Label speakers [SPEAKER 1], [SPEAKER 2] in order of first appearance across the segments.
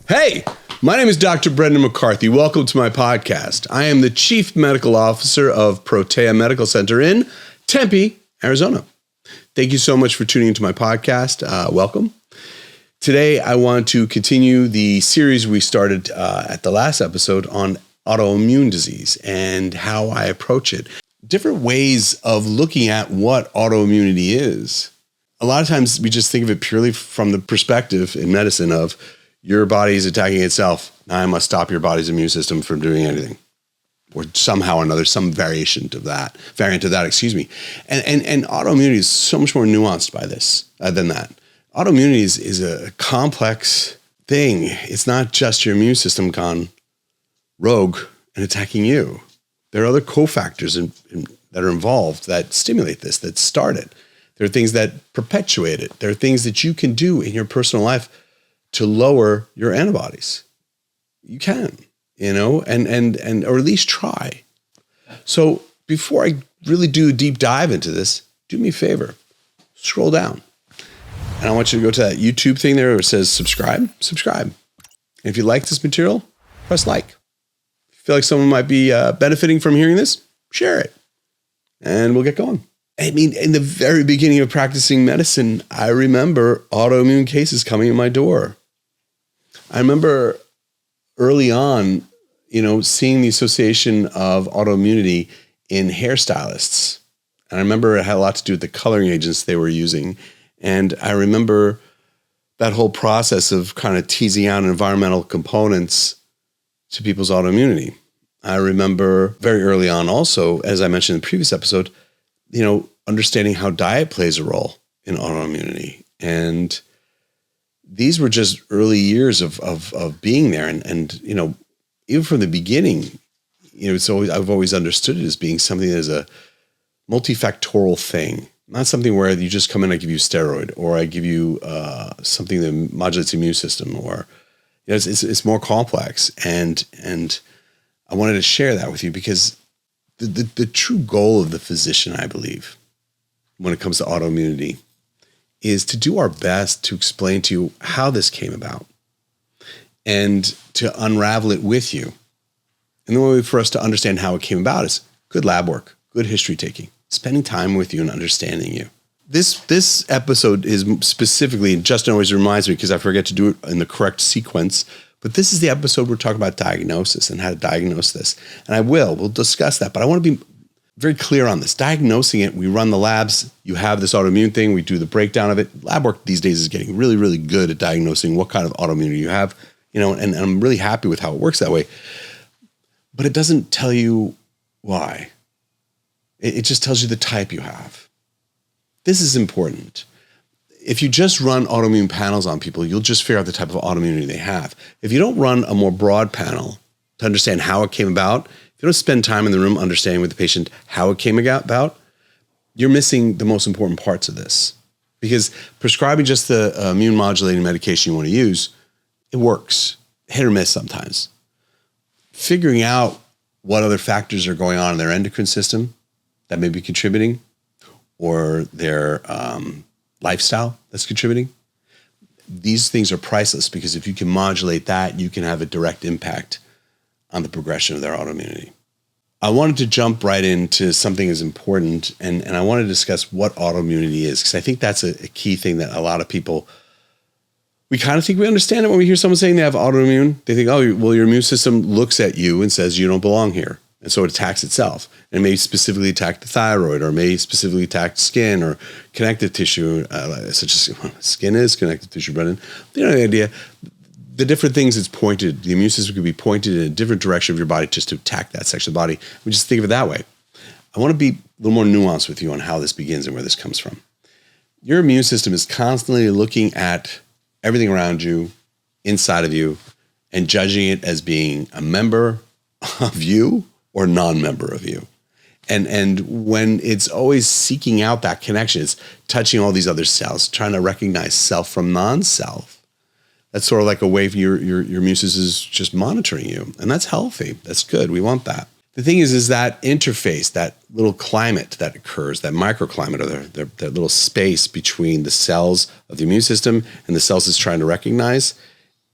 [SPEAKER 1] Hey, my name is Dr. Brendan McCarthy. Welcome to my podcast. I am the Chief Medical Officer of Protea Medical Center in Tempe, Arizona. Thank you so much for tuning into my podcast. Welcome. Today, I want to continue the series we started at the last episode on autoimmune disease and how I approach it. Different ways of looking at what autoimmunity is. A lot of times we just think of it purely from the perspective in medicine of your body is attacking itself. Now I must stop your body's immune system from doing anything, or somehow or another, some variant of that. And autoimmunity is so much more nuanced by this than that. Autoimmunity is a complex thing. It's not just your immune system gone rogue and attacking you. There are other cofactors that are involved that stimulate this, that start it. There are things that perpetuate it. There are things that you can do in your personal life to lower your antibodies. You can, or at least try. So before I really do a deep dive into this, do me a favor, scroll down. And I want you to go to that YouTube thing there where it says subscribe. And if you like this material, press like. If you feel like someone might be benefiting from hearing this, share it. And we'll get going. I mean, in the very beginning of practicing medicine, I remember autoimmune cases coming in my door. I remember early on, seeing the association of autoimmunity in hairstylists. And I remember it had a lot to do with the coloring agents they were using. And I remember that whole process of kind of teasing out environmental components to people's autoimmunity. I remember very early on also, as I mentioned in the previous episode, understanding how diet plays a role in autoimmunity. And these were just early years of being there. And even from the beginning, I've always understood it as being something that is a multifactorial thing, not something where you just come in, I give you steroid, or I give you something that modulates the immune system, or it's more complex. And I wanted to share that with you because the true goal of the physician, I believe, when it comes to autoimmunity, is to do our best to explain to you how this came about and to unravel it with you. And the way for us to understand how it came about is good lab work, good history taking, spending time with you and understanding you. This episode is specifically, and Justin always reminds me because I forget to do it in the correct sequence, but this is the episode we're talking about diagnosis and how to diagnose this. And we'll discuss that, but I want to be very clear on this. Diagnosing it, we run the labs, you have this autoimmune thing, we do the breakdown of it. Lab work these days is getting really, really good at diagnosing what kind of autoimmunity you have, and I'm really happy with how it works that way. But it doesn't tell you why. It just tells you the type you have. This is important. If you just run autoimmune panels on people, you'll just figure out the type of autoimmunity they have. If you don't run a more broad panel to understand how it came about, if you don't spend time in the room understanding with the patient how it came about, you're missing the most important parts of this. Because prescribing just the immune modulating medication you want to use, it works, hit or miss sometimes. Figuring out what other factors are going on in their endocrine system that may be contributing, or their lifestyle that's contributing, these things are priceless, because if you can modulate that, you can have a direct impact on the progression of their autoimmunity. I wanted to jump right into something as important, and I want to discuss what autoimmunity is, because I think that's a key thing that a lot of people, we kind of think we understand it when we hear someone saying they have autoimmune. They think, oh, well, your immune system looks at you and says you don't belong here. And so it attacks itself. And it may specifically attack the thyroid, or may specifically attack skin or connective tissue, such as skin is connective tissue, Brendan. You know the idea. The different things it's pointed, the immune system could be pointed in a different direction of your body just to attack that section of the body. We just think of it that way. I want to be a little more nuanced with you on how this begins and where this comes from. Your immune system is constantly looking at everything around you, inside of you, and judging it as being a member of you or non-member of you. And when it's always seeking out that connection, it's touching all these other cells, trying to recognize self from non-self. That's sort of like a way for your immune system is just monitoring you. And that's healthy. That's good. We want that. The thing is that interface, that little climate that occurs, that microclimate, or that little space between the cells of the immune system and the cells it's trying to recognize,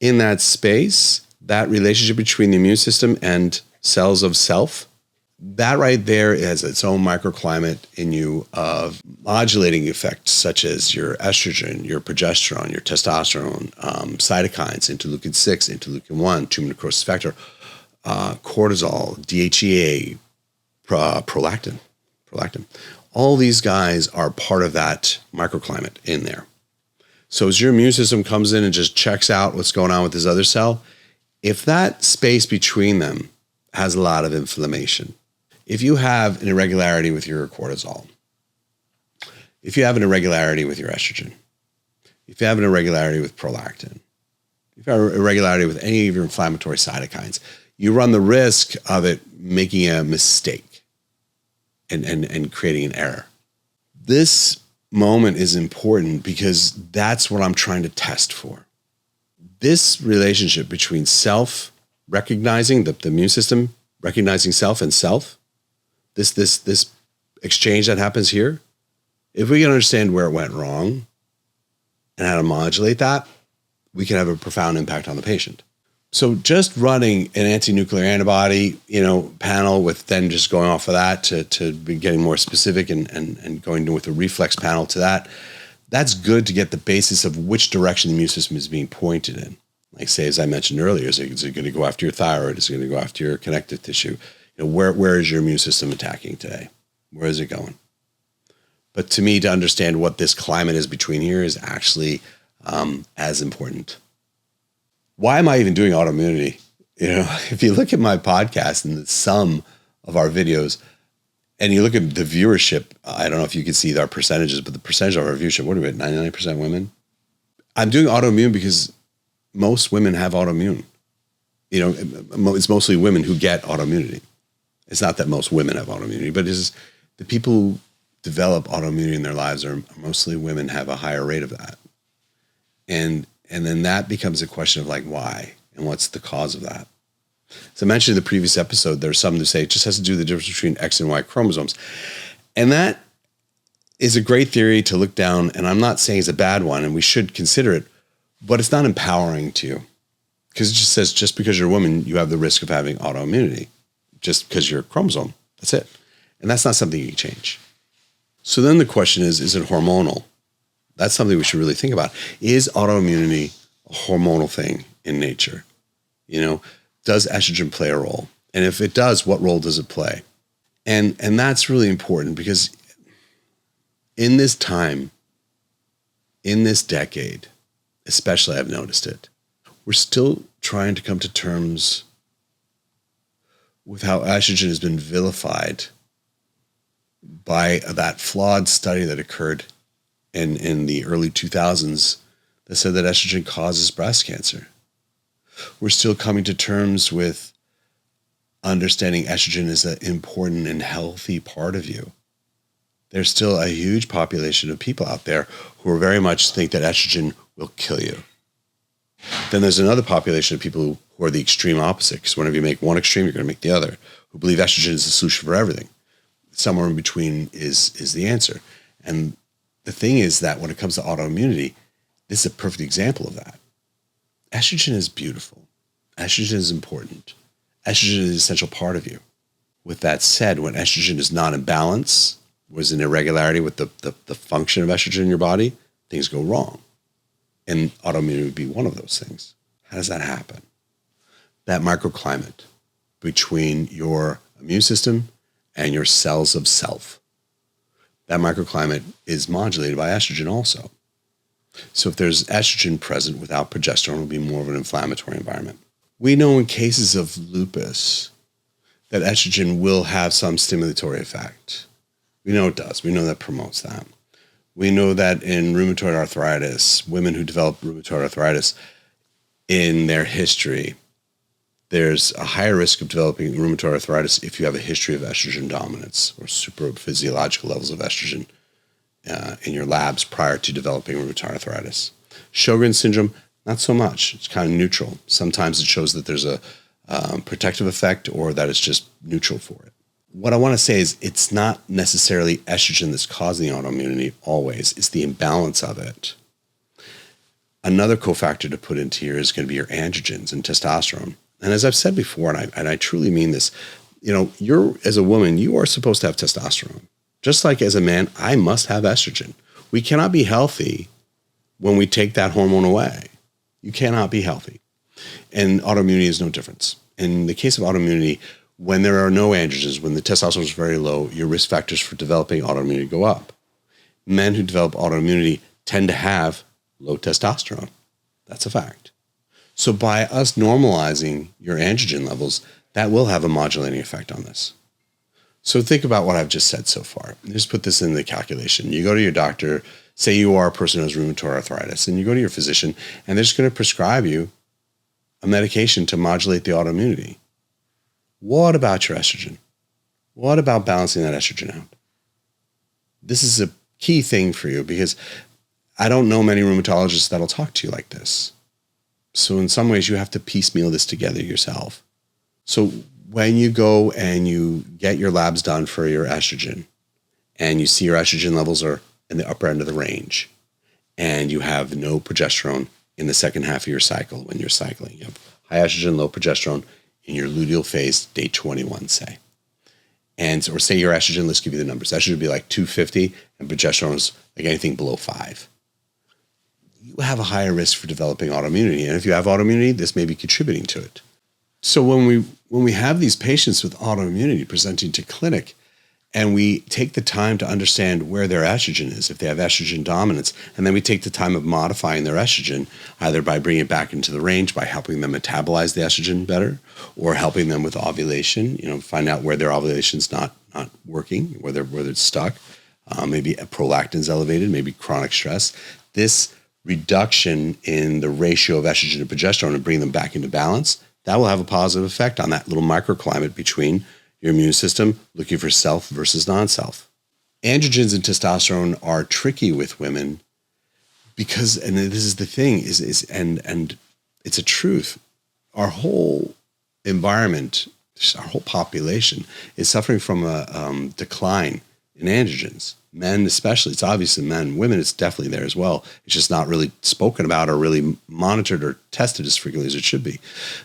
[SPEAKER 1] In that space, that relationship between the immune system and cells of self, that right there has its own microclimate in you of modulating effects such as your estrogen, your progesterone, your testosterone, cytokines, interleukin 6, interleukin 1, tumor necrosis factor, cortisol, DHEA, prolactin. All these guys are part of that microclimate in there. So as your immune system comes in and just checks out what's going on with this other cell, if that space between them has a lot of inflammation, if you have an irregularity with your cortisol, if you have an irregularity with your estrogen, if you have an irregularity with prolactin, if you have an irregularity with any of your inflammatory cytokines, you run the risk of it making a mistake and creating an error. This moment is important because that's what I'm trying to test for. This relationship between self, recognizing the immune system, recognizing self and self, this exchange that happens here, if we can understand where it went wrong and how to modulate that, we can have a profound impact on the patient. So just running an anti-nuclear antibody, panel with then just going off of that to be getting more specific and going with a reflex panel to that, that's good to get the basis of which direction the immune system is being pointed in. Like say, as I mentioned earlier, is it going to go after your thyroid? Is it going to go after your connective tissue? Where is your immune system attacking today? Where is it going? But to me, to understand what this climate is between here is actually as important. Why am I even doing autoimmunity? If you look at my podcast and the sum of our videos, and you look at the viewership, I don't know if you can see our percentages, but the percentage of our viewership, what are we at, 99% women? I'm doing autoimmune because most women have autoimmune. It's mostly women who get autoimmunity. It's not that most women have autoimmunity, but it's the people who develop autoimmunity in their lives are mostly women, have a higher rate of that. And then that becomes a question of like, why? And what's the cause of that? As I mentioned in the previous episode, there's some who say it just has to do with the difference between X and Y chromosomes. And that is a great theory to look down, and I'm not saying it's a bad one, and we should consider it, but it's not empowering to you. Because it just says just because you're a woman, you have the risk of having autoimmunity. Just because you're a chromosome. That's it. And that's not something you can change. So then the question is it hormonal? That's something we should really think about. Is autoimmunity a hormonal thing in nature? Does estrogen play a role? And if it does, what role does it play? And that's really important because in this time, in this decade, especially I've noticed it, we're still trying to come to terms with how estrogen has been vilified by that flawed study that occurred in the early 2000s that said that estrogen causes breast cancer. We're still coming to terms with understanding estrogen is an important and healthy part of you. There's still a huge population of people out there who very much think that estrogen will kill you. Then there's another population of people who are the extreme opposite, because whenever you make one extreme, you're going to make the other, who believe estrogen is the solution for everything. Somewhere in between is the answer. And the thing is that when it comes to autoimmunity, this is a perfect example of that. Estrogen is beautiful. Estrogen is important. Estrogen is an essential part of you. With that said, when estrogen is not in balance, was an irregularity with the function of estrogen in your body, things go wrong. And autoimmunity would be one of those things. How does that happen? That microclimate between your immune system and your cells of self. That microclimate is modulated by estrogen also. So if there's estrogen present without progesterone, it will be more of an inflammatory environment. We know in cases of lupus that estrogen will have some stimulatory effect. We know it does. We know that promotes that. We know that in rheumatoid arthritis, women who develop rheumatoid arthritis in their history, there's a higher risk of developing rheumatoid arthritis if you have a history of estrogen dominance or supraphysiological levels of estrogen in your labs prior to developing rheumatoid arthritis. Sjogren's syndrome, not so much. It's kind of neutral. Sometimes it shows that there's a protective effect or that it's just neutral for it. What I want to say is it's not necessarily estrogen that's causing the autoimmunity always. It's the imbalance of it. Another cofactor to put into here is going to be your androgens and testosterone. And as I've said before, and I truly mean this, you're, as a woman, you are supposed to have testosterone. Just like as a man, I must have estrogen. We cannot be healthy when we take that hormone away. You cannot be healthy. And autoimmunity is no difference. In the case of autoimmunity, when there are no androgens, when the testosterone is very low, your risk factors for developing autoimmunity go up. Men who develop autoimmunity tend to have low testosterone. That's a fact. So by us normalizing your androgen levels, that will have a modulating effect on this. So think about what I've just said so far. Just put this in the calculation. You go to your doctor, say you are a person who has rheumatoid arthritis, and you go to your physician, and they're just going to prescribe you a medication to modulate the autoimmunity. What about your estrogen? What about balancing that estrogen out? This is a key thing for you because I don't know many rheumatologists that'll talk to you like this. So in some ways, you have to piecemeal this together yourself. So when you go and you get your labs done for your estrogen and you see your estrogen levels are in the upper end of the range and you have no progesterone in the second half of your cycle when you're cycling, you have high estrogen, low progesterone in your luteal phase, day 21, say. Or say your estrogen, let's give you the numbers. Estrogen would be like 250 and progesterone is like anything below 5. You have a higher risk for developing autoimmunity. And if you have autoimmunity, this may be contributing to it. So when we have these patients with autoimmunity presenting to clinic and we take the time to understand where their estrogen is, if they have estrogen dominance, and then we take the time of modifying their estrogen, either by bringing it back into the range, by helping them metabolize the estrogen better, or helping them with ovulation, find out where their ovulation's not working, whether it's stuck, maybe prolactin's elevated, maybe chronic stress. This reduction in the ratio of estrogen to progesterone and bring them back into balance, that will have a positive effect on that little microclimate between your immune system looking for self versus non-self. Androgens and testosterone are tricky with women because, and this is the thing, and it's a truth, our whole environment, our whole population is suffering from a decline in androgens. Men especially, it's obvious in men. Women, it's definitely there as well. It's just not really spoken about or really monitored or tested as frequently as it should be.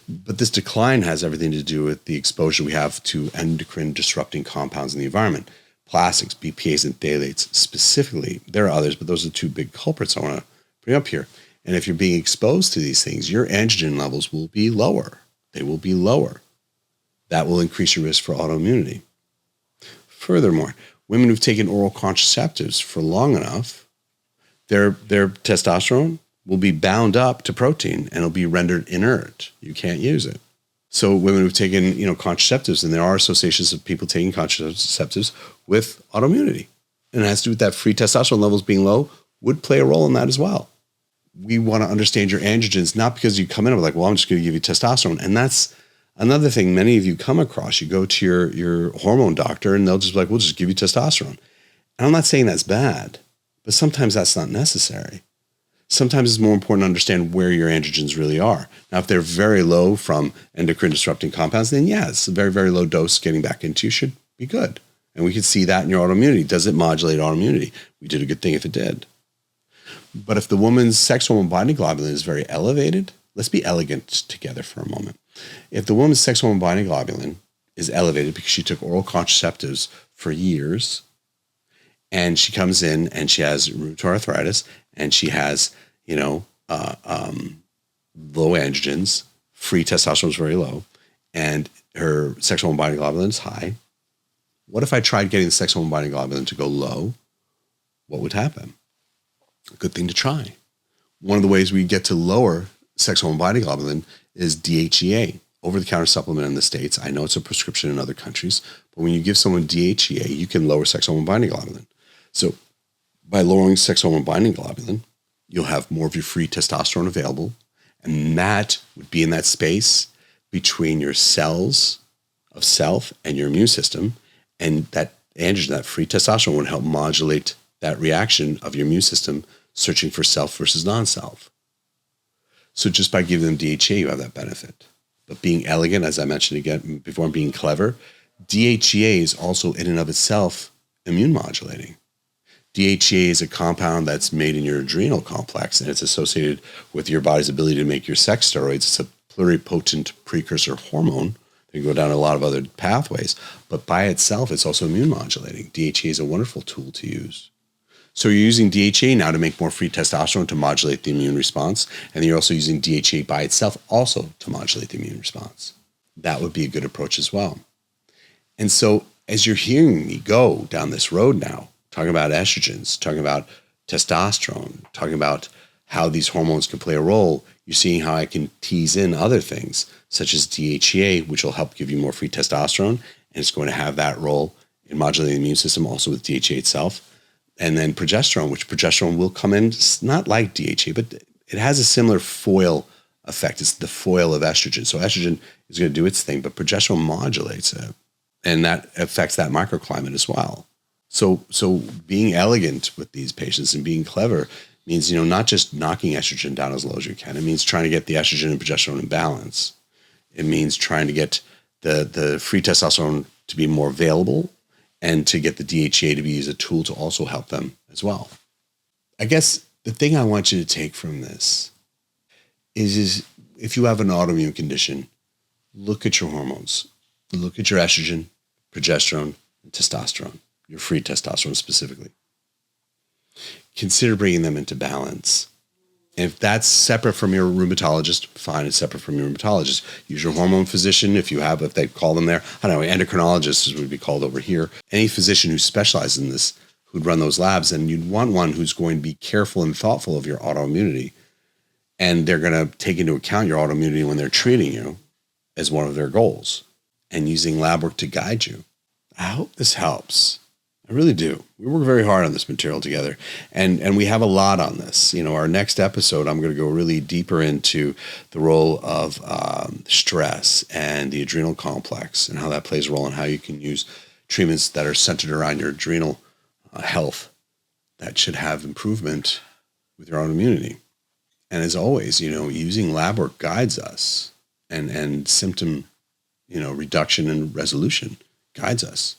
[SPEAKER 1] But this decline has everything to do with the exposure we have to endocrine disrupting compounds in the environment. Plastics, BPAs, and phthalates specifically. There are others, but those are the two big culprits I want to bring up here. And if you're being exposed to these things, your androgen levels will be lower. They will be lower. That will increase your risk for autoimmunity. Furthermore, women who've taken oral contraceptives for long enough, their testosterone will be bound up to protein and it'll be rendered inert. You can't use it. So women who've taken, contraceptives, and there are associations of people taking contraceptives with autoimmunity. And it has to do with that free testosterone levels being low would play a role in that as well. We want to understand your androgens, not because you come in and like, well, I'm just going to give you testosterone. And that's another thing many of you come across. You go to your hormone doctor and they'll just be like, we'll just give you testosterone. And I'm not saying that's bad, but sometimes that's not necessary. Sometimes it's more important to understand where your androgens really are. Now, if they're very low from endocrine disrupting compounds, then yeah, it's a very, very low dose getting back into should be good. And we can see that in your autoimmunity. Does it modulate autoimmunity? We did a good thing if it did. But if the woman's sex hormone binding globulin is very elevated, let's be elegant together for a moment. If the woman's sex hormone binding globulin is elevated because she took oral contraceptives for years, and she comes in and she has rheumatoid arthritis, and she has, low androgens, free testosterone is very low, and her sex hormone binding globulin is high. What if I tried getting the sex hormone binding globulin to go low? What would happen? A good thing to try. One of the ways we get to lower sex hormone binding globulin is DHEA, over-the-counter supplement in the States. I know it's a prescription in other countries, but when you give someone DHEA, you can lower sex hormone binding globulin. So by lowering sex hormone binding globulin, you'll have more of your free testosterone available, and that would be in that space between your cells of self and your immune system, and that androgen, that free testosterone, would help modulate that reaction of your immune system searching for self versus non-self. So just by giving them DHEA, you have that benefit. But being elegant, as I mentioned again before, being clever, DHEA is also in and of itself immune modulating. DHEA is a compound that's made in your adrenal complex, and it's associated with your body's ability to make your sex steroids. It's a pluripotent precursor hormone. They go down a lot of other pathways, but by itself, it's also immune modulating. DHEA is a wonderful tool to use. So you're using DHEA now to make more free testosterone to modulate the immune response, and you're also using DHEA by itself also to modulate the immune response. That would be a good approach as well. And so as you're hearing me go down this road now, talking about estrogens, talking about testosterone, talking about how these hormones can play a role, you're seeing how I can tease in other things, such as DHEA, which will help give you more free testosterone, and it's going to have that role in modulating the immune system, also with DHEA itself. And then progesterone, which progesterone will come in, it's not like DHEA, but it has a similar foil effect. It's the foil of estrogen. So estrogen is going to do its thing, but progesterone modulates it, and that affects that microclimate as well. So being elegant with these patients and being clever means, not just knocking estrogen down as low as you can. It means trying to get the estrogen and progesterone in balance. It means trying to get the free testosterone to be more available and to get the DHEA to be as a tool to also help them as well. I guess the thing I want you to take from this is if you have an autoimmune condition, look at your hormones. Look at your estrogen, progesterone, and testosterone, your free testosterone specifically. Consider bringing them into balance. And if that's separate from your rheumatologist, fine, it's separate from your rheumatologist. Use your hormone physician if they call them there. I don't know, endocrinologists would be called over here. Any physician who specializes in this, who'd run those labs, and you'd want one who's going to be careful and thoughtful of your autoimmunity. And they're going to take into account your autoimmunity when they're treating you as one of their goals, and using lab work to guide you. I hope this helps. I really do. We work very hard on this material together, and we have a lot on this. Our next episode, I'm going to go really deeper into the role of stress and the adrenal complex and how that plays a role, and how you can use treatments that are centered around your adrenal health that should have improvement with your autoimmunity. And as always, using lab work guides us, and symptom, reduction and resolution guides us.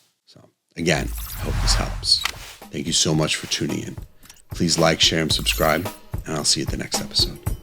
[SPEAKER 1] Again, I hope this helps. Thank you so much for tuning in. Please like, share, and subscribe, and I'll see you at the next episode.